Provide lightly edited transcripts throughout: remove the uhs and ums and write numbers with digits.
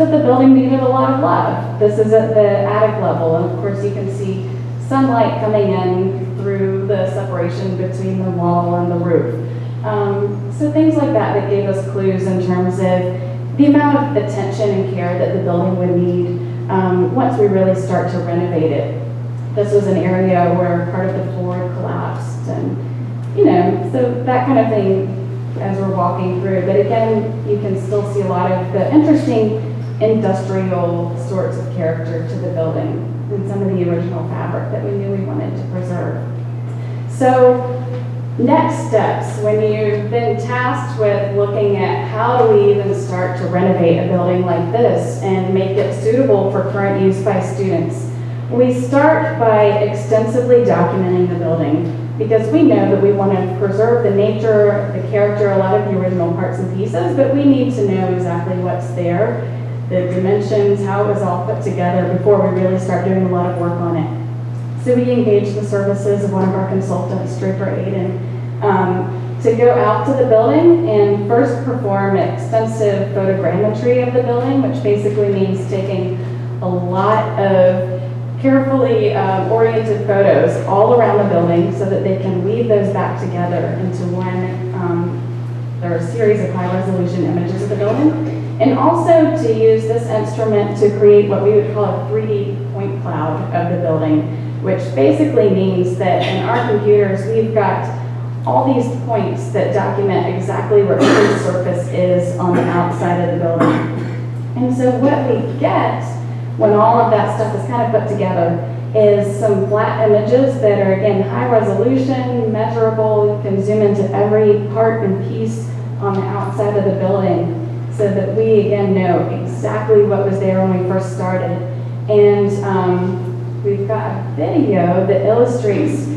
that the building needed a lot of love. This is at the attic level, and of course you can see sunlight coming in through the separation between the wall and the roof. So things like that gave us clues in terms of the amount of attention and care that the building would need once we really start to renovate it. This was an area where part of the floor had collapsed, and so that kind of thing as we're walking through. But again, you can still see a lot of the interesting industrial sorts of character to the building and some of the original fabric that we knew we wanted to preserve. So next steps, when you've been tasked with looking at how do we even start to renovate a building like this and make it suitable for current use by students, we start by extensively documenting the building, because we know that we want to preserve the nature, the character, a lot of the original parts and pieces, but we need to know exactly what's there, the dimensions, how it was all put together before we really start doing a lot of work on it. So we engaged the services of one of our consultants, Draper Aiden, to go out to the building and first perform extensive photogrammetry of the building, which basically means taking a lot of carefully oriented photos all around the building so that they can weave those back together into one. There are a series of high-resolution images of the building, and also to use this instrument to create what we would call a 3D point cloud of the building, which basically means that in our computers we've got all these points that document exactly where every surface is on the outside of the building. And so what we get when all of that stuff is kind of put together is some flat images that are, again, high resolution, measurable. You can zoom into every part and piece on the outside of the building so that we, again, know exactly what was there when we first started. And we've got a video that illustrates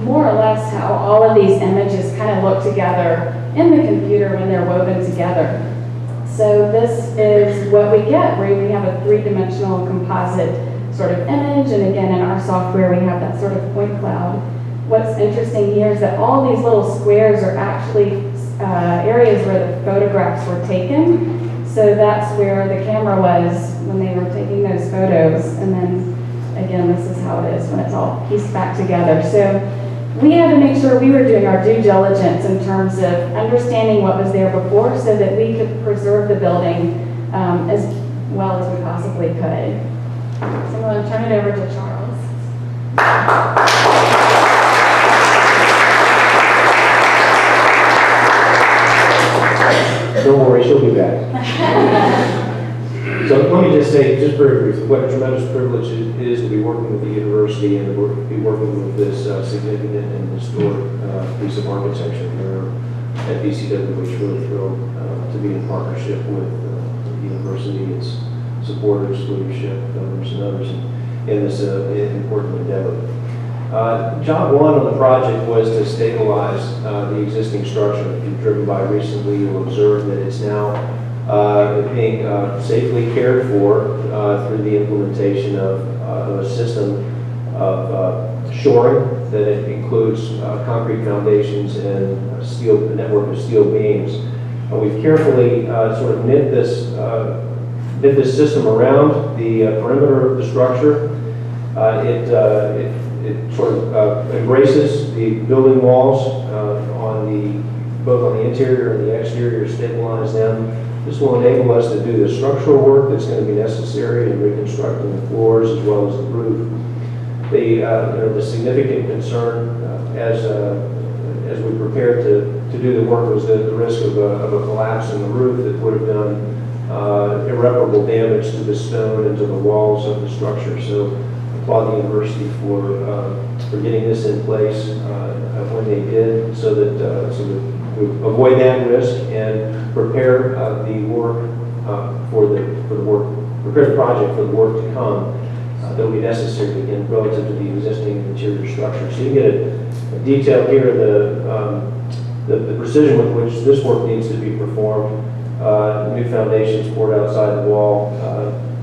more or less how all of these images kind of look together in the computer when they're woven together. So this is what we get, where we have a three-dimensional composite sort of image, and again, in our software, we have that sort of point cloud. What's interesting here is that all these little squares are actually areas where the photographs were taken. So that's where the camera was when they were taking those photos, and then, again, this is how it is when it's all pieced back together. So we had to make sure we were doing our due diligence in terms of understanding what was there before so that we could preserve the building as well as we possibly could. So I'm going to turn it over to Charles. Don't worry, she'll be back. So let me just say, just very briefly, what a tremendous privilege it is to be working with the university and to be working with this significant and historic piece of architecture. We're at BCWH really thrilled to be in partnership with the university, its supporters, leadership, donors, and others in this important endeavor. Job one on the project was to stabilize the existing structure. If you've driven by recently, you'll observe that it's now being safely cared for through the implementation of a system of shoring that includes concrete foundations and a network of steel beams. We've carefully sort of knit this system around the perimeter of the structure. It sort of embraces the building walls both on the interior and the exterior, stabilize them. This will enable us to do the structural work that's going to be necessary in reconstructing the floors as well as the roof. The significant concern as we prepared to do the work was the risk of a collapse in the roof that would have done irreparable damage to the stone and to the walls of the structure. So I applaud the university for getting this in place when they did, so that we avoid that risk and prepare prepare the project for the work to come that will be necessary again relative to the existing interior structure. So you get a detail here of the precision with which this work needs to be performed. New foundations poured outside the wall,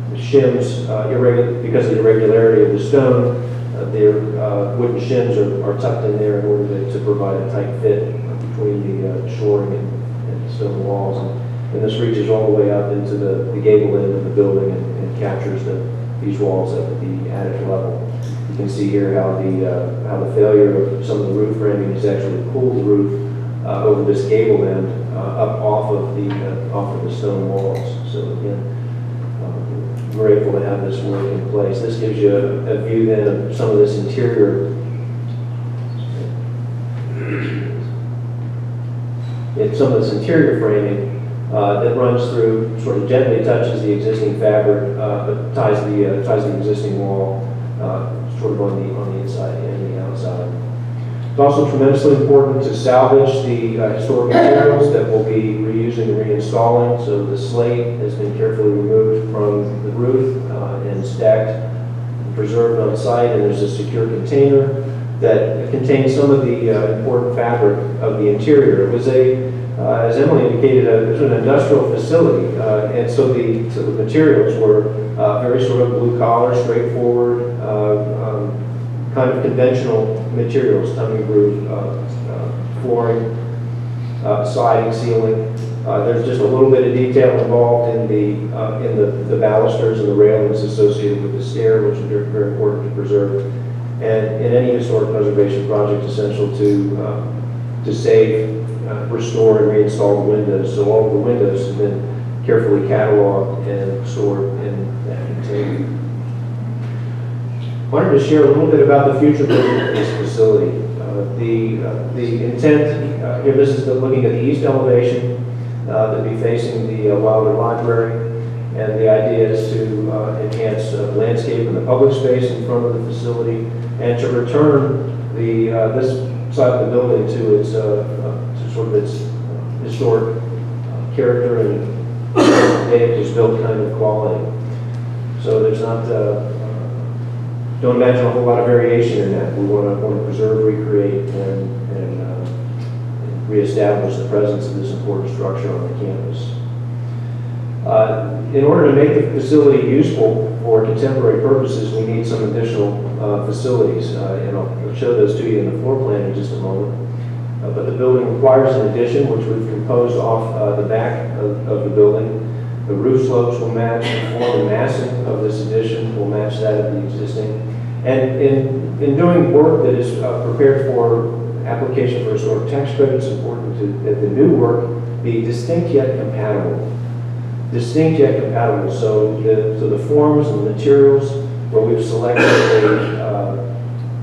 the shims, because of the irregularity of the stone, their wooden shims are tucked in there in order to provide a tight fit between the shoring and stone walls. And this reaches all the way up into the gable end of the building and captures these walls up at the attic level. You can see here how the failure of some of the roof framing has actually pulled the roof over this gable end up off of the stone walls. So again, grateful to have this work in place. This gives you a view then of some of this interior. Some of this interior framing that runs through, sort of gently touches the existing fabric, but ties the existing wall sort of on the inside and the outside. It's also tremendously important to salvage the historic materials that we'll be reusing and reinstalling. So the slate has been carefully removed from the roof and stacked and preserved on site, and there's a secure container that contains some of the important fabric of the interior. It was as Emily indicated, it was an industrial facility, and so the materials were very sort of blue collar, straightforward, kind of conventional materials, tummy roof, flooring, siding, ceiling. There's just a little bit of detail involved in the balusters and the railings associated with the stair, which are very important to preserve. And in any historic preservation project, essential to save, restore, and reinstall the windows. So all of the windows have been carefully cataloged and stored in that container. Wanted to share a little bit about the future vision of this facility. The intent here, this is looking at the east elevation that will be facing the Wilder Library, and the idea is to enhance the landscape and the public space in front of the facility, and to return this side of the building to its sort of its historic character and day it was built kind of quality. So there's not. Don't imagine a whole lot of variation in that. We want to preserve, recreate, and reestablish the presence of this important structure on the campus. In order to make the facility useful for contemporary purposes, we need some additional facilities, and I'll show those to you in the floor plan in just a moment. But the building requires an addition, which we've composed off the back of the building. The roof slopes will match, the form and massing of this addition will match that of the existing. And in doing work that is prepared for application for historic tax credit, it's important that the new work be distinct yet compatible. Distinct yet compatible. So the forms and the materials, where we've selected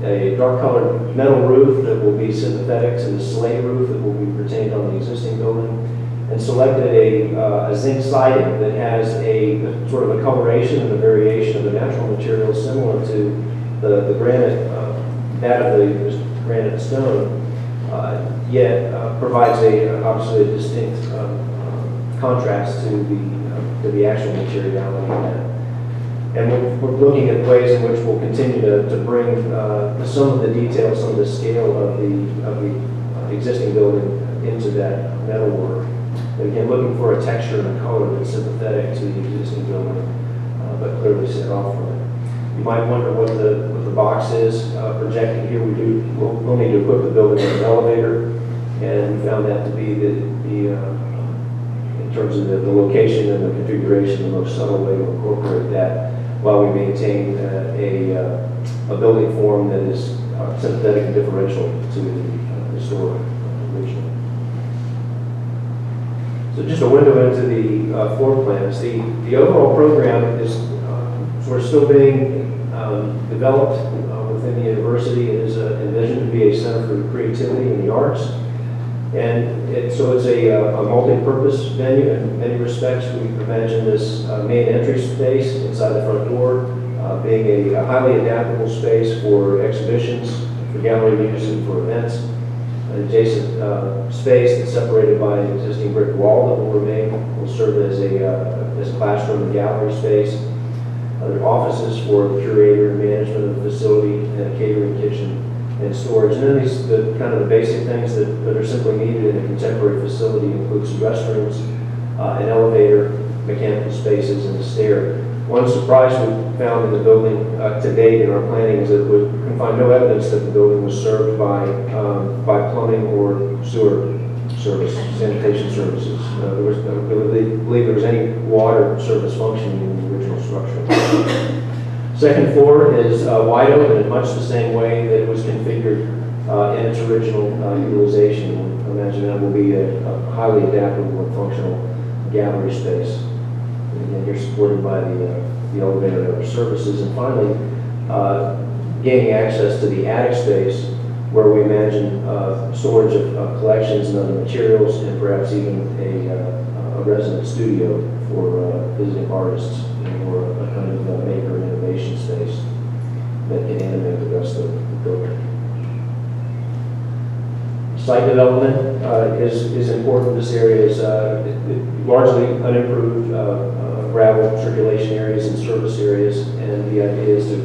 a dark colored metal roof that will be sympathetic to the slate roof that will be retained on the existing building, and selected a zinc siding that has a sort of a coloration and a variation of the natural material similar to the granite, that of the granite stone, yet provides obviously a distinct contrast to the actual materiality of that. And we're looking at ways in which we'll continue to bring some of the detail, some of the scale of the existing building into that metal work. And again, looking for a texture and a color that's sympathetic to the existing building, but clearly set off from it. You might wonder what the box is projected here. We'll need to equip the building with an elevator, and we found that to be in terms of the location and the configuration, the most subtle way to incorporate that, while we maintain a building form that is sympathetic and differential to the historic original. So just a window into the floor plans. The overall program is sort of still being developed within the university. It is envisioned to be a center for creativity and the arts. And so it's a multi-purpose venue in many respects. We imagine this main entry space inside the front door being a highly adaptable space for exhibitions, for gallery use, and for events. An adjacent space that's separated by an existing brick wall that will remain will serve as a classroom and gallery space. Other offices for curator and management of the facility, and a catering kitchen and storage. And then the kind of the basic things that are simply needed in a contemporary facility include some restrooms, an elevator, mechanical spaces, and a stair. One surprise we found in the building to date in our planning is that we can find no evidence that the building was served by plumbing or sewer service, sanitation services. There was, I believe there was any water service functioning in the original structure. Second floor is wide open in much the same way that it was configured in its original utilization. I imagine that will be a highly adaptable and functional gallery space. And again, you're supported by the elevator and other services. And finally, gaining access to the attic space where we imagine storage of collections and other materials and perhaps even a resident studio for visiting artists or a kind of maker and innovation space that can animate the rest of the building. Site development is important. This area is largely unimproved gravel circulation areas and service areas, and the idea is to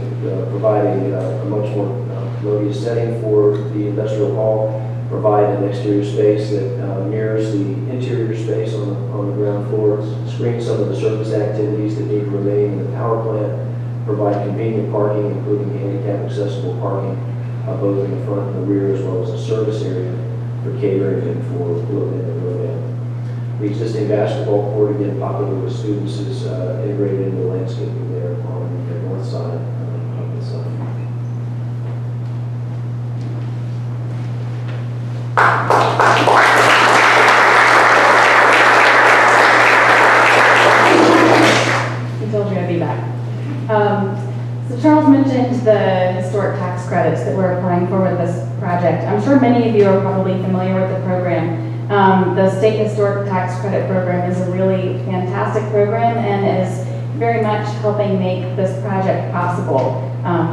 provide a much more commodious setting for the industrial hall, provide an exterior space that mirrors the interior space on the ground floor, screen some of the surface activities that need to remain in the power plant, provide convenient parking, including handicap accessible parking, both in the front and the rear, as well as a service area for catering and for load-in and load-out. The existing basketball court, again popular with students, is integrated into the landscaping there on the north side of the site. I told you I'd be back. So Charles mentioned the historic tax credits that we're applying for with this project. I'm sure many of you are probably familiar with the program. The State Historic Tax Credit Program is a really fantastic program and is very much helping make this project possible.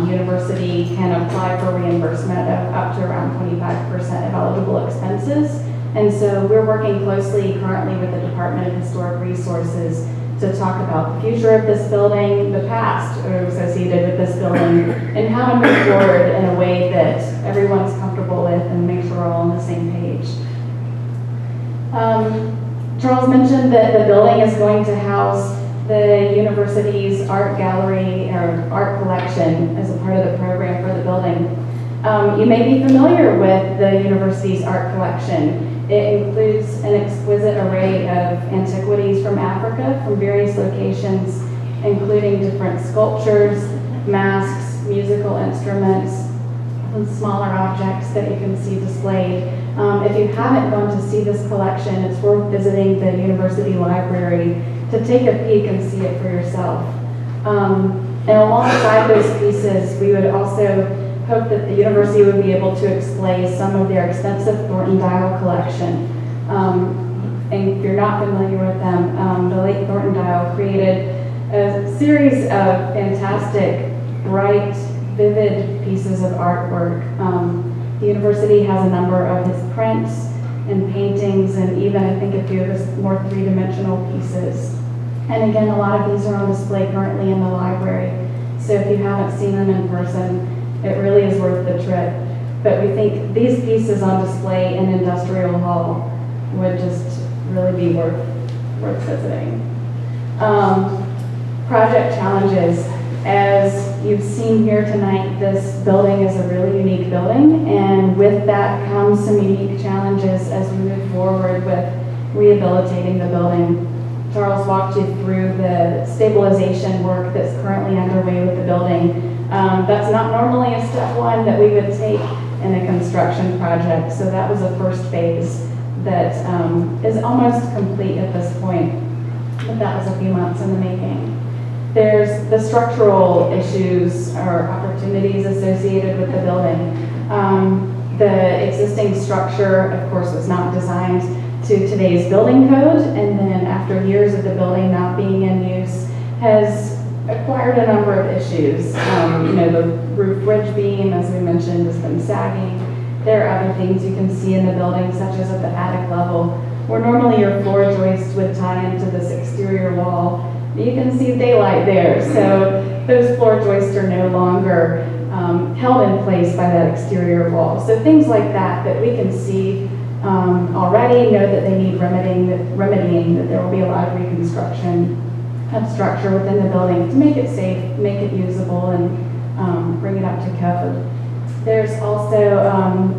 University can apply for reimbursement of up to around 25% of eligible expenses. And so we're working closely currently with the Department of Historic Resources to talk about the future of this building, the past associated with this building, and how to move forward in a way that everyone's comfortable with and make sure we're all on the same page. Charles mentioned that the building is going to house the university's art gallery or art collection as a part of the program for the building. You may be familiar with the university's art collection. It includes an exquisite array of antiquities from Africa from various locations, including different sculptures, masks, musical instruments, and smaller objects that you can see displayed. If you haven't gone to see this collection, it's worth visiting the university library to take a peek and see it for yourself. And alongside those pieces, we would also hope that the university would be able to display some of their extensive Thornton Dial collection. And if you're not familiar with them, the late Thornton Dial created a series of fantastic, bright, vivid pieces of artwork. The university has a number of his prints and paintings, and even I think a few of his more three-dimensional pieces. And again, a lot of these are on display currently in the library. So if you haven't seen them in person, it really is worth the trip. But we think these pieces on display in Industrial Hall would just really be worth visiting. Project challenges. As you've seen here tonight, this building is a really unique building, and with that comes some unique challenges as we move forward with rehabilitating the building. Charles walked you through the stabilization work that's currently underway with the building. That's not normally a step one that we would take in a construction project, so that was a first phase that is almost complete at this point, but that was a few months in the making. There's the structural issues or opportunities associated with the building. The existing structure, of course, was not designed to today's building code, and then after years of the building not being in use, has acquired a number of issues. The roof ridge beam, as we mentioned, has been sagging. There are other things you can see in the building, such as at the attic level, where normally your floor joist would tie into this exterior wall. You can see daylight there, so those floor joists are no longer held in place by that exterior wall. So things like that we can see already, know that they need remedying, that there will be a lot of reconstruction of structure within the building to make it safe, make it usable, and bring it up to code. There's also,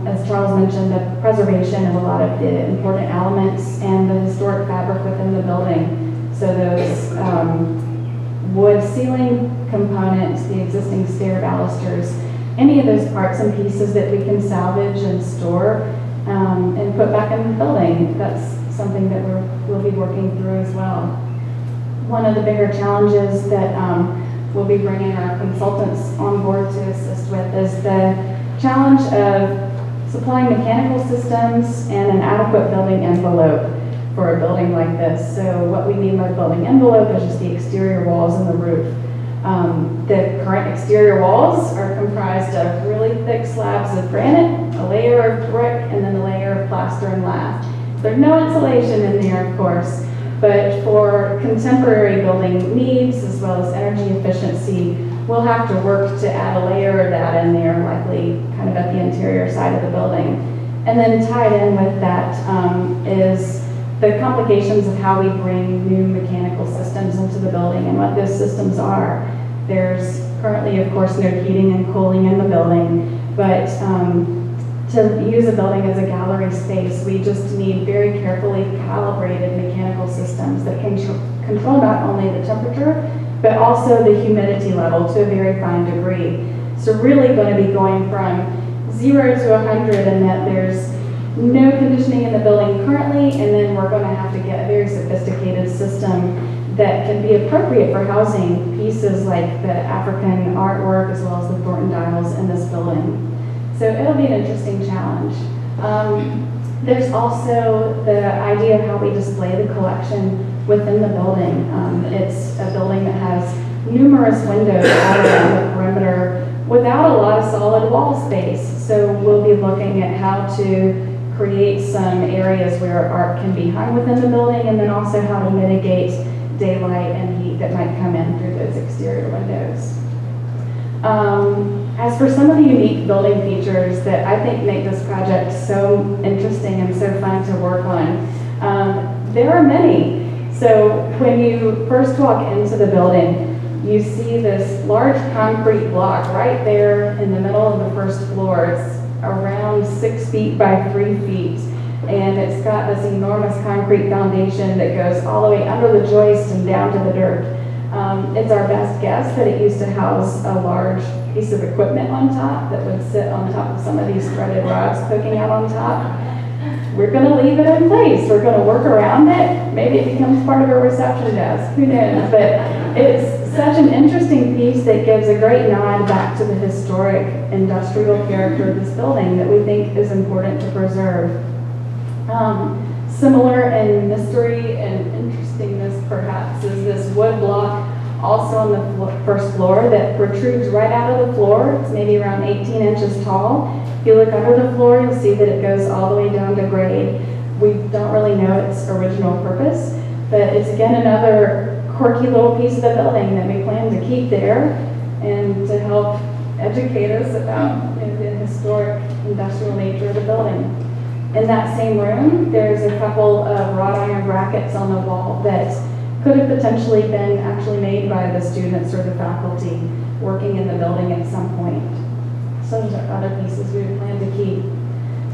as Charles mentioned, the preservation of a lot of the important elements and the historic fabric within the building. So those wood ceiling components, the existing stair balusters, any of those parts and pieces that we can salvage and store and put back in the building. That's something that we'll be working through as well. One of the bigger challenges that we'll be bringing our consultants on board to assist with is the challenge of supplying mechanical systems and an adequate building envelope for a building like this. So what we mean by building envelope is just the exterior walls and the roof. The current exterior walls are comprised of really thick slabs of granite, a layer of brick, and then a layer of plaster and lath. There's no insulation in there, of course, but for contemporary building needs as well as energy efficiency, we'll have to work to add a layer of that in there, likely kind of at the interior side of the building. And then tied in with that is the complications of how we bring new mechanical systems into the building and what those systems are. There's currently, of course, no heating and cooling in the building, but to use a building as a gallery space, we just need very carefully calibrated mechanical systems that can control not only the temperature, but also the humidity level to a very fine degree. So really going to be going from 0 to 100 and that there's no conditioning in the building currently, and then we're going to have to get a very sophisticated system that can be appropriate for housing pieces like the African artwork as well as the Thornton dials in this building. So it'll be an interesting challenge. There's also the idea of how we display the collection within the building. It's a building that has numerous windows all around the perimeter without a lot of solid wall space. So we'll be looking at how to create some areas where art can be hung within the building, and then also how to mitigate daylight and heat that might come in through those exterior windows. As for some of the unique building features that I think make this project so interesting and so fun to work on, there are many. So when you first walk into the building, you see this large concrete block right there in the middle of the first floor. It's around 6 feet by 3 feet. And it's got this enormous concrete foundation that goes all the way under the joist and down to the dirt. It's our best guess that it used to house a large piece of equipment on top that would sit on top of some of these threaded rods poking out on top. We're going to leave it in place. We're going to work around it. Maybe it becomes part of a reception desk. Who knows? But it's such an interesting piece that gives a great nod back to the historic industrial character of this building that we think is important to preserve. Similar in mystery and interestingness, perhaps, is this wood block also on the first floor that protrudes right out of the floor. It's maybe around 18 inches tall. If you look under the floor, you'll see that it goes all the way down to grade. We don't really know its original purpose, but it's again another quirky little piece of the building that we plan to keep there and to help educate us about the historic industrial nature of the building. In that same room, there's a couple of wrought iron brackets on the wall that could have potentially been actually made by the students or the faculty working in the building at some point. So those are other pieces we would plan to keep.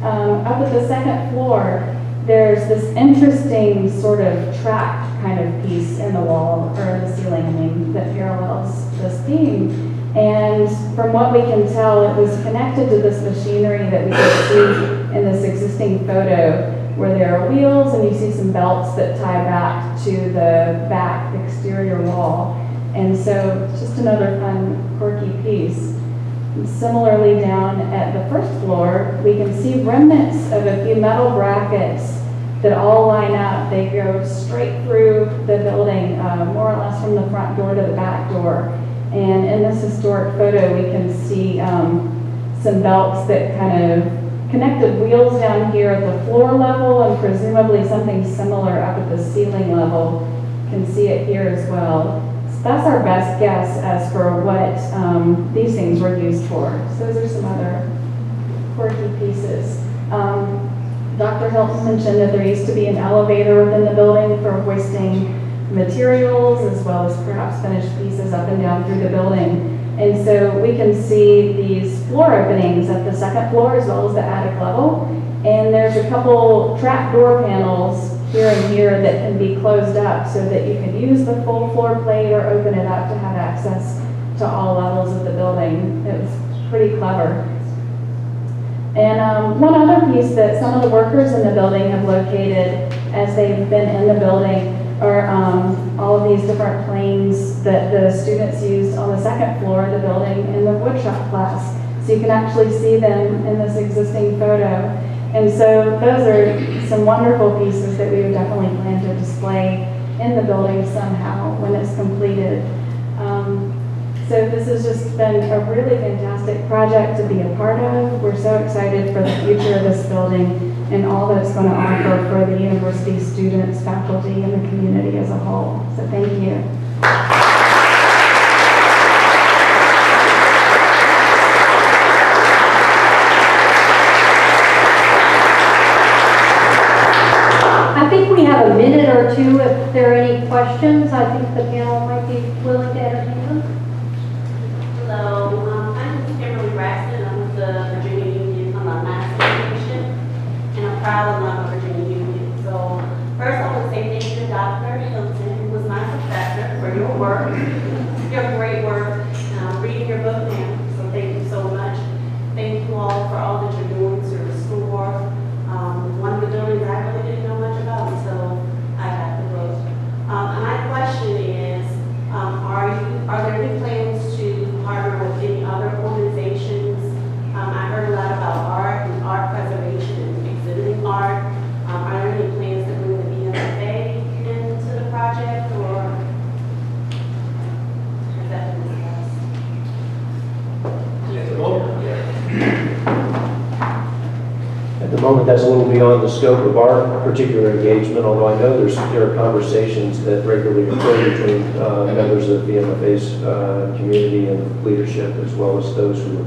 Up at the second floor, there's this interesting sort of tracked kind of piece in the wall, or the ceiling, I mean, that parallels this beam. And from what we can tell, it was connected to this machinery that we could see in this existing photo, where there are wheels and you see some belts that tie back to the back exterior wall. And so it's just another fun, quirky piece. And similarly, down at the first floor, we can see remnants of a few metal brackets that all line up. They go straight through the building, more or less from the front door to the back door. And in this historic photo, we can see some belts that kind of connected wheels down here at the floor level, and presumably something similar up at the ceiling level. You can see it here as well. So that's our best guess as for what these things were used for. So those are some other quirky pieces. Dr. Hilton mentioned that there used to be an elevator within the building for hoisting materials as well as perhaps finished pieces up and down through the building. And so we can see these floor openings at the second floor as well as the attic level. And there's a couple trap door panels here and here that can be closed up so that you can use the full floor plate or open it up to have access to all levels of the building. It was pretty clever. And one other piece that some of the workers in the building have located as they've been in the building are all of these different planes that the students used on the second floor of the building in the woodshop class. So you can actually see them in this existing photo. And so those are some wonderful pieces that we would definitely plan to display in the building somehow when it's completed. So this has just been a really fantastic project to be a part of. We're so excited for the future of this building and all that it's going to offer for the university students, faculty, and the community as a whole. So thank you. I think we have a minute or two if there are any questions. I think the panel might be willing to entertain them. Hello, I'm Kimberly Braxton. I'm with the Virginia Union Alumni Association, and I'm proud alum of Virginia Union. So first I want to say thank you to Dr. Hilton, who was my professor, for your work, your great work. Reading your book now, so thank you so much. Thank you all for all that you're doing to restore one of the buildings I really didn't know much about until I got the book. And my question is, are there any plans to partner with any other organizations? I heard a lot about art and art preservation and exhibiting art. Are there any plans to bring the BMFA into the project, or has that been discussed? At the moment, that's a little beyond the scope of our particular engagement, although I know there are conversations that regularly occur between members of the MFA's community and leadership, as well as those who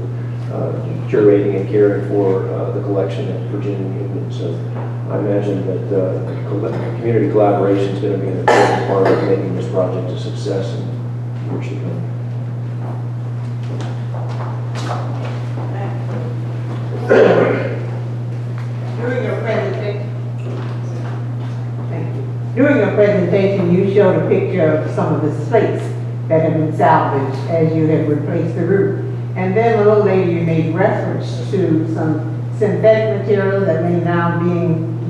are curating and caring for the collection at Virginia Union. So I imagine that community collaboration is going to be an important part of making this project a success in years to come. During your presentation, you showed a picture of some of the slates that have been salvaged as you have replaced the roof. And then a little later, you made reference to some synthetic materials that may now being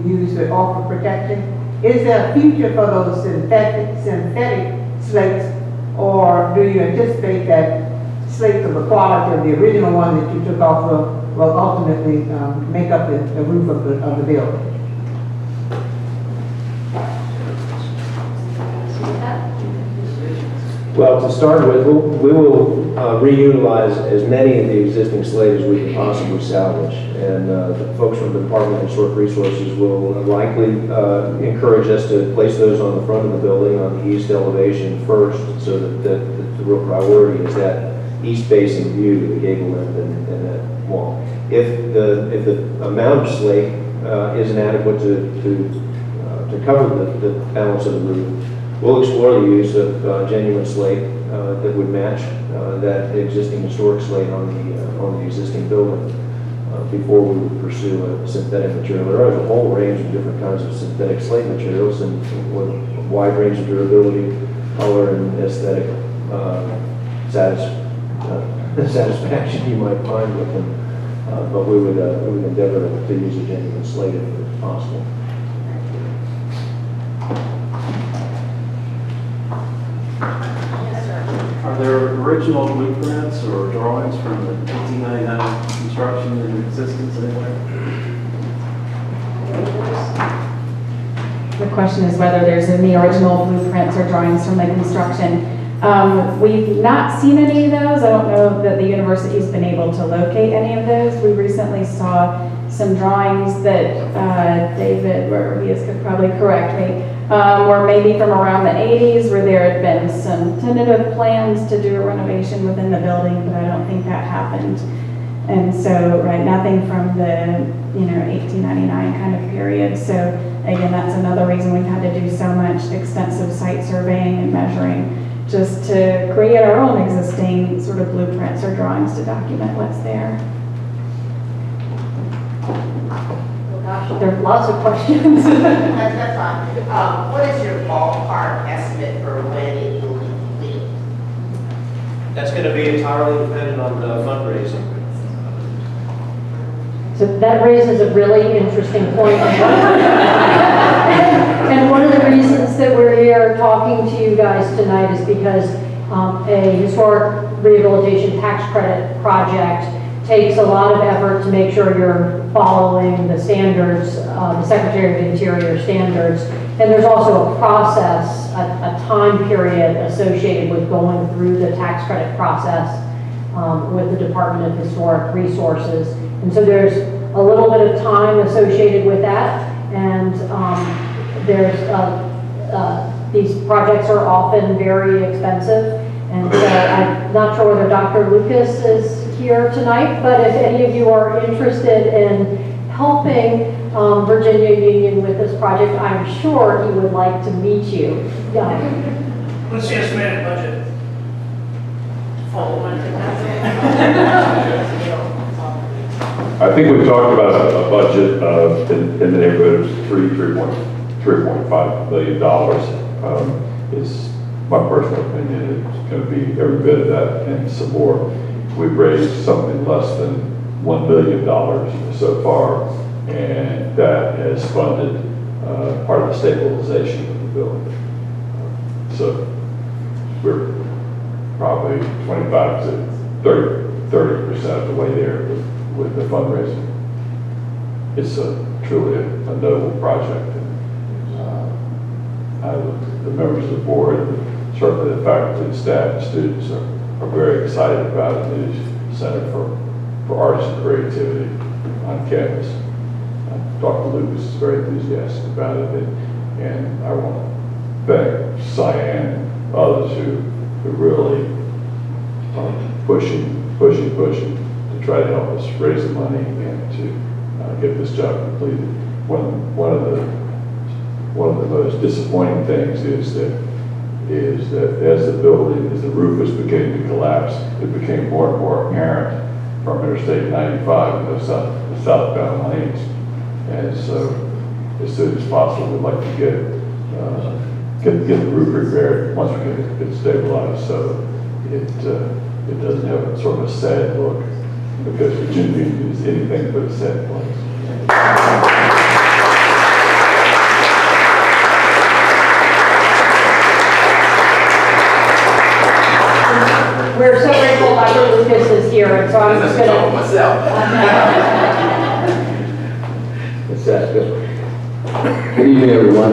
used to offer protection. Is there a future for those synthetic slates, or do you anticipate that slates of the quality of the original one that you took off will ultimately make up the roof of the building? Well, to start with, we will reutilize as many of the existing slates as we can possibly salvage. And the folks from the Department of Historic Resources will likely encourage us to place those on the front of the building on the east elevation first, so that the real priority is that east-facing view, the gable end and that wall. If the amount of slate isn't adequate to cover the balance of the roof, we'll explore the use of genuine slate that would match that existing historic slate on the existing building before we would pursue a synthetic material. There are a whole range of different kinds of synthetic slate materials and with a wide range of durability, color, and aesthetic satisfaction you might find with them. But we would endeavor to use a genuine slate if possible. Are there original blueprints or drawings from the 1899 construction in existence anywhere? The question is whether there's any original blueprints or drawings from the construction. We've not seen any of those. I don't know that the university's been able to locate any of those. We recently saw some drawings that David, wherever he is, could probably correct me, were maybe from around the 80s, where there had been some tentative plans to do a renovation within the building, but I don't think that happened. And so, right, nothing from the 1899 kind of period. So again, that's another reason we've had to do so much extensive site surveying and measuring just to create our own existing sort of blueprints or drawings to document what's there. Oh gosh, there are lots of questions. That's fine. What is your ballpark estimate for when it will be completed? That's going to be entirely dependent on fundraising. So that raises a really interesting point. And one of the reasons that we're here talking to you guys tonight is because a historic rehabilitation tax credit project takes a lot of effort to make sure you're following the standards, the Secretary of Interior standards. And there's also a process, a time period associated with going through the tax credit process with the Department of Historic Resources. And so there's a little bit of time associated with that. And these projects are often very expensive. And so I'm not sure whether Dr. Lucas is here tonight, but if any of you are interested in helping Virginia Union with this project, I'm sure he would like to meet you. What's the estimated budget? I think we've talked about a budget of in the neighborhood of $3.5 million. Is my personal opinion. It's going to be every bit of that and some more. We've raised something less than $1 billion so far, and that has funded part of the stabilization of the building. So we're probably 25 to 30% of the way there with the fundraising. It's truly a noble project. The members of the board, and certainly the faculty, and staff, and students are very excited about it. It is Center for Arts and Creativity on campus. Dr. Lucas is very enthusiastic about it, and I want to thank Cyan and others who really are pushing to try to help us raise the money and to get this job completed. One of the most disappointing things is that as the roof was beginning to collapse, it became more and more apparent from Interstate 95 and those southbound lanes. And so, as soon as possible, we'd like to get the roof repaired once we get it stabilized, so it doesn't have a sort of a sad look, because Virginia is anything but a sad place. We're so grateful Dr. Lucas is here, and so I'm just going to... myself. Good evening, everyone.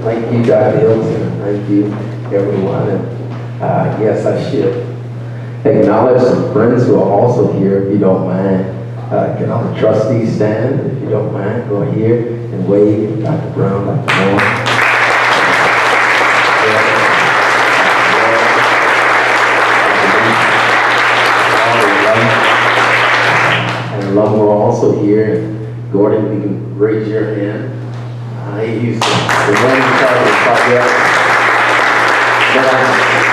Thank you, Dr. Hilton. Thank you, everyone. And yes, I should acknowledge some friends who are also here, if you don't mind. Can all the trustees stand, if you don't mind? Go here and wave. Dr. Brown, Dr. Moore. And Lumber also here. Gordon, you can raise your hand. He's the one in charge of the project. But I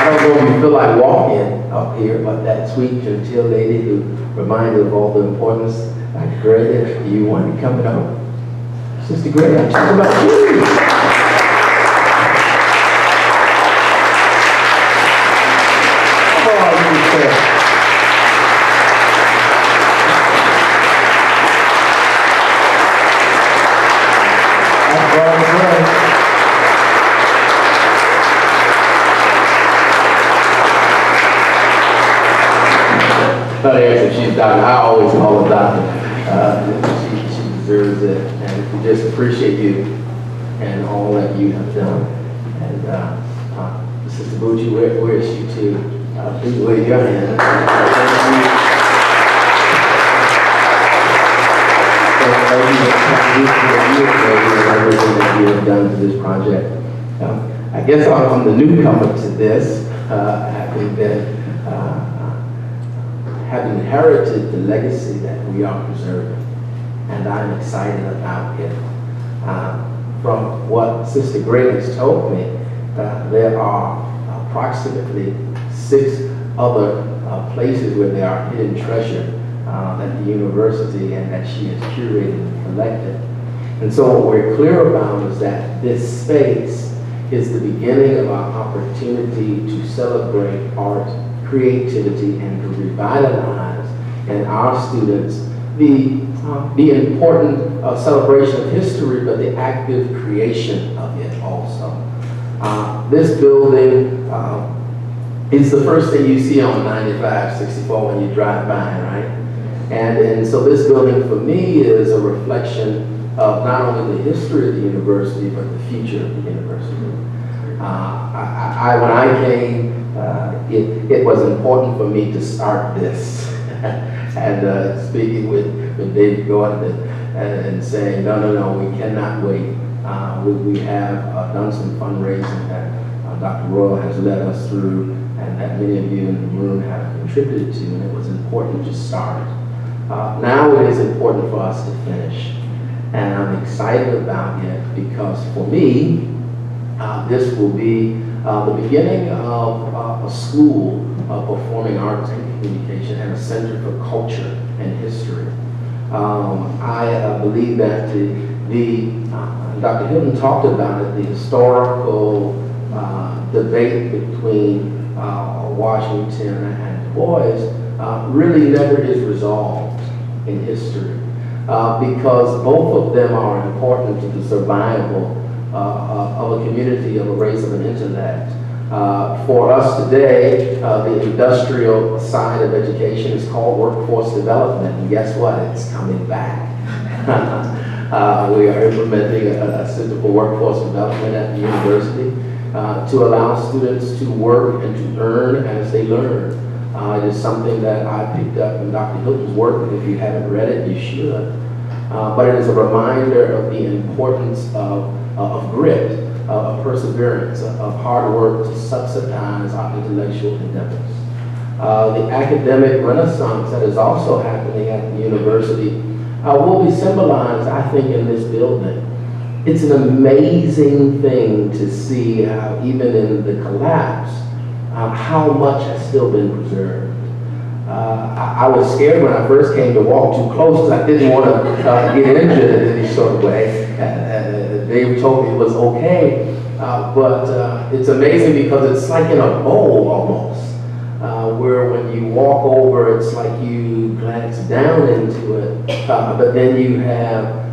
don't know if you feel like walking up here, but that sweet, genteel lady who reminded of all the importance, Dr. Greta, you want to be coming up? Sister Greta, I'm talking about you. Not ask if she's doctor. I always call her doctor. She deserves it, and we just appreciate you and all that you have done. And Sister Bucci, where is she too? Please wave your hand. Everything that you have done to this project. I guess I'm the newcomer to this, having inherited the legacy that we are preserving, and I'm excited about it. From what Sister Grace told me, there are approximately 6 other places where there are hidden treasure at the university and that she has curated and collected. And so what we're clear about is that this space is the beginning of our opportunity to celebrate art, creativity, and to revitalize in our students the important celebration of history, but the active creation of it also. This building is the first thing you see on 95, 64 when you drive by, right? And so this building for me is a reflection of not only the history of the university, but the future of the university. When I came, it was important for me to start this. And speaking with David Gordon and saying, no, we cannot wait. We have done some fundraising that Dr. Royal has led us through and that many of you in the room have contributed to, and it was important to start. Now it is important for us to finish. And I'm excited about it because for me, this will be the beginning of a school of performing arts and communication and a center for culture and history. I believe that Dr. Hilton talked about it, the historical debate between Washington and Du Bois really never is resolved in history because both of them are important to the survival of a community, of a race, of an intellect. For us today, the industrial side of education is called workforce development, and guess what? It's coming back. We are implementing a Center for Workforce Development at the university to allow students to work and to earn as they learn. It is something that I picked up in Dr. Hilton's work, and if you haven't read it, you should. But it is a reminder of the importance of grit, of perseverance, of hard work to subsidize our intellectual endeavors. The academic renaissance that is also happening at the university will be symbolized, I think, in this building. It's an amazing thing to see how, even in the collapse, how much has still been preserved. I was scared when I first came to walk too close because I didn't want to get injured in any sort of way. They told me it was okay, but it's amazing because it's like in a bowl almost, where when you walk over, it's like you glance down into it, but then you have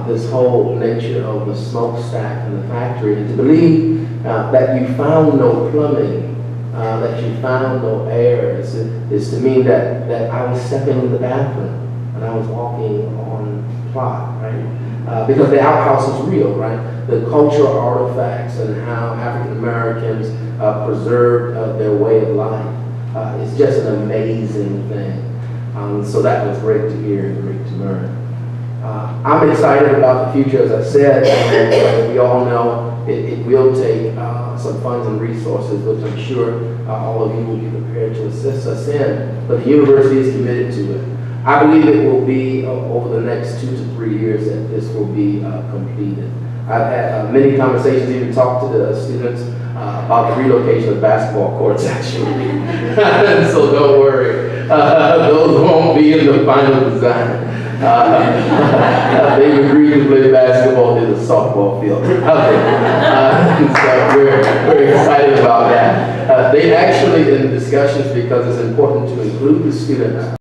this whole nature of the smokestack and the factory. And to believe that you found no plumbing, that you found no air, is to mean that I was stepping in the bathroom and I was walking on plot, right? Because the outhouse is real, right? The cultural artifacts and how African Americans preserved their way of life. It's just an amazing thing. So that was great to hear and great to learn. I'm excited about the future, as I said, and as we all know, it will take some funds and resources, which I'm sure all of you will be prepared to assist us in, but the university is committed to it. I believe it will be over the next 2 to 3 years that this will be completed. I've had many conversations, even talked to the students about the relocation of basketball courts, actually. So don't worry, those won't be in the final design. They agreed to play basketball in the softball field. So we're excited about that. They actually, in discussions, because it's important to include the students